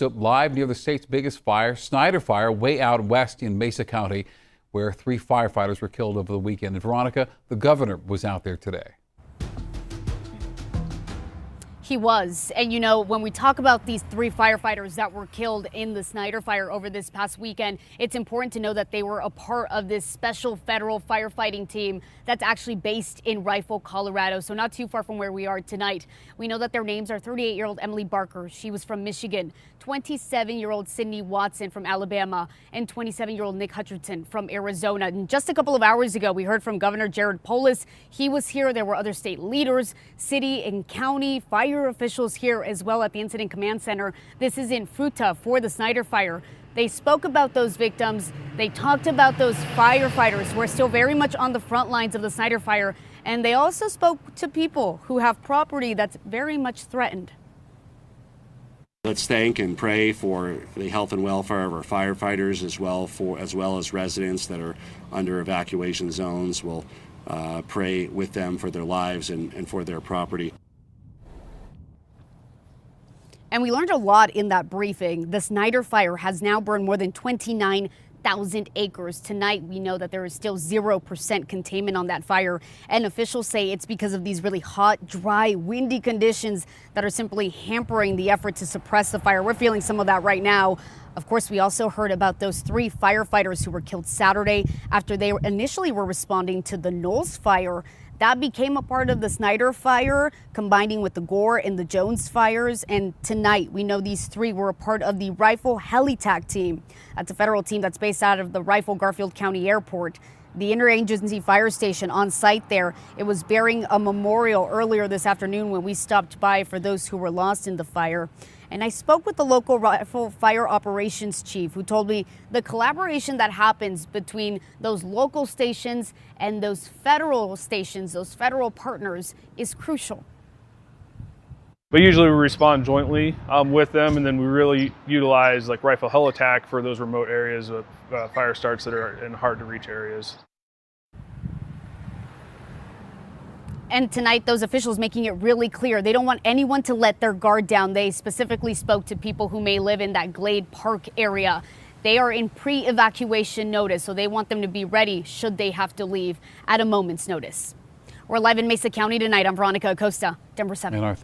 Live near the state's biggest fire, Snyder Fire, way out west in Mesa County, where 3 firefighters were killed over the weekend. And Veronica, the governor was out there today. He was. And you know, when we talk about these 3 firefighters that were killed in the Snyder Fire over this past weekend, it's important to know that they were a part of this special federal firefighting team that's actually based in Rifle, Colorado, so not too far from where we are tonight. We know that their names are 38-year-old Emily Barker. She was from Michigan, 27-year-old Sydney Watson from Alabama, and 27-year-old Nick Hutchinson from Arizona. And just a couple of hours ago, we heard from Governor Jared Polis. He was here. There were other state leaders, city and county fire officials here as well at the Incident Command Center. This is in Fruta for the Snyder Fire. They spoke about those victims. They talked about those firefighters who are still very much on the front lines of the Snyder Fire. And they also spoke to people who have property that's very much threatened. Let's thank and pray for the health and welfare of our firefighters as well as residents that are under evacuation zones. We'll pray with them for their lives and for their property. And we learned a lot in that briefing. The Snyder Fire has now burned more than 29,000 acres. Tonight, we know that there is still 0% containment on that fire. And officials say it's because of these really hot, dry, windy conditions that are simply hampering the effort to suppress the fire. We're feeling some of that right now. Of course, we also heard about those 3 firefighters who were killed Saturday after they initially were responding to the Knowles Fire. That became a part of the Snyder Fire, combining with the Gore and the Jones fires. And tonight, we know these 3 were a part of the Rifle Helitac team. That's a federal team that's based out of the Rifle Garfield County Airport. The interagency fire station on site there, it was bearing a memorial earlier this afternoon when we stopped by for those who were lost in the fire. And I spoke with the local Rifle Fire Operations Chief, who told me the collaboration that happens between those local stations and those federal stations, those federal partners, is crucial. But usually we respond jointly with them, and then we really utilize like Rifle Helitac for those remote areas of fire starts that are in hard to reach areas. And tonight, those officials making it really clear they don't want anyone to let their guard down. They specifically spoke to people who may live in that Glade Park area. They are in pre-evacuation notice, so they want them to be ready should they have to leave at a moment's notice. We're live in Mesa County tonight. I'm Veronica Acosta, Denver 7.